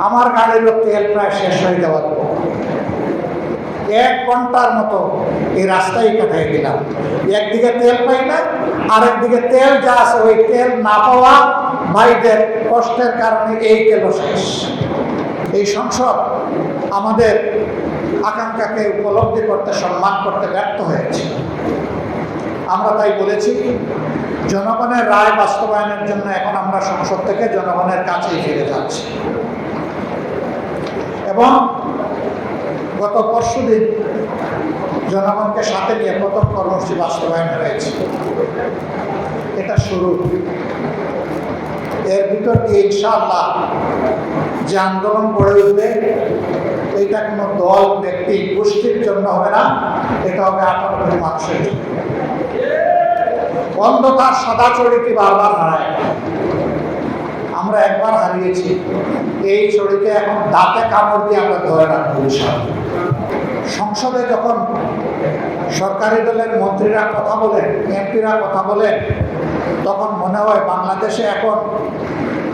আমার গাড়ির তেল প্রায় শেষ হয়ে যাওয়ার পর 1 ঘন্টার মতো এই রাস্তায় কাটাই দিলাম। একদিকে তেল পাই না, আরেকদিকে তেল যা আছে ওই তেল না পাওয়া ভাইদের কষ্টের কারণে এই তেলও শেষ। এই সংসদ আমাদের আকাঙ্ক্ষাকে উপলব্ধি করতে, সম্মান করতে ব্যর্থ হয়েছে। আমরা তাই বলেছি, জনগণের রায় বাস্তবায়নের জন্য এখন আমরা সংসদ থেকে জনগণের কাছেই ফিরে যাচ্ছি। এবং গত পরশুদিন জনগণকে সাথে নিয়ে প্রথম কর্মসূচি বাস্তবায়ন হয়েছে। এটা শুরু। এর ভিতর দিয়ে ইনশাআল্লাহ যে আন্দোলন গড়ে উঠবে, এটা কোনো দল, ব্যক্তি, গোষ্ঠীর জন্য হবে না, এটা হবে 18 কোটি মানুষের জন্য। অন্ধকার সাদা চড়িটি বারবার হারায়। আমরা একবার হারিয়েছি, এই চড়িকে এখন দাঁতে কামড় দিয়ে আমরা ধরে রাখবো। সংসদে যখন সরকারি দলের মন্ত্রীরা কথা বলেন, এমপিরা কথা বলেন, তখন মনে হয় বাংলাদেশে এখন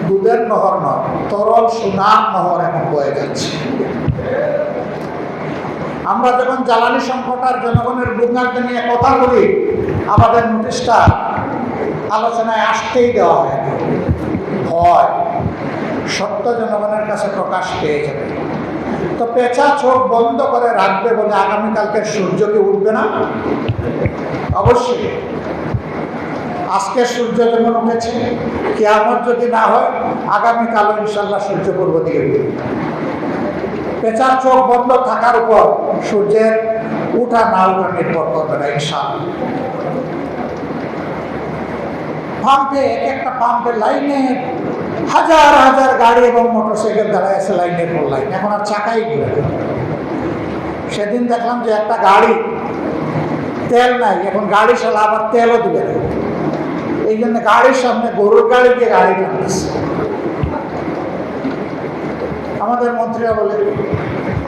দুধের নহর নয়, তরল সোনার নহর এখন বয়ে যাচ্ছে। আমরা যখন জ্বালানি সংকট আর জনগণের ভোগান্তি নিয়ে কথা বলি, আমাদের নোটিশটা আলোচনায় আসতেই দেওয়া হয়। সত্য জনগণের কাছে প্রকাশ পেয়ে যাবে। তো পেঁচা চোখ বন্ধ করে রাখবে বলে আগামীকালকে সূর্য কি উঠবে না? অবশ্যই। আজকে সূর্য যেমন উঠেছে, কিয়ামত যদি না হয়, আগামীকালও ইনশাল্লাহ সূর্য পূর্ব দিকে উঠবে। পেঁচার চোখ বন্ধ থাকার উপর সূর্যের উঠা না উঠা নির্ভর করবে না ইনশাআল্লাহ। পাম্পে, এক একটা পাম্পের লাইনে হাজার হাজার গাড়ি এবং মোটরসাইকেল দাঁড়ায় আছে লাইনের পর লাইন, এখন আর চাকাই ঘুরে। সেদিন দেখলাম যে একটা গাড়ি তেল নাই, এখন গাড়ি চালা আবার তেলও দিবে না। এই জন্য গাড়ির সামনে গরুর গাড়ি দিয়ে গাড়ি টানতেছে। আমাদের মন্ত্রীরা বলে,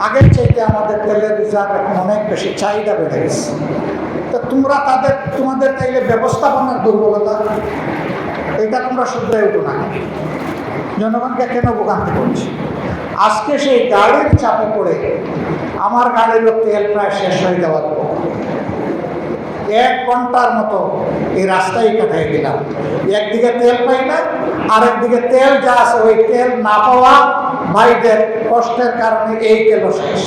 আগের চাইতে আমাদের তেলের রিজার্ভ এখন অনেক বেশি, চাহিদা বেড়ে গেছে। তো তোমরা তোমাদের তাইলে ব্যবস্থাপনার দুর্বলতা, এটা তোমরা শুধরে উঠো না, জনগণকে কেন ভোগান্তি করছি? আজকে সেই গাড়ির চাপে পড়ে আমার গাড়ির তেল প্রায় শেষ হয়ে যাওয়ার পর 1 ঘন্টার মতো এই রাস্তায় কাটাই দিলাম। একদিকে তেল পাই না, আরেকদিকে তেল যা আছে ওই তেল না পাওয়া ভাইদের কষ্টের কারণে এই তেলও শেষ।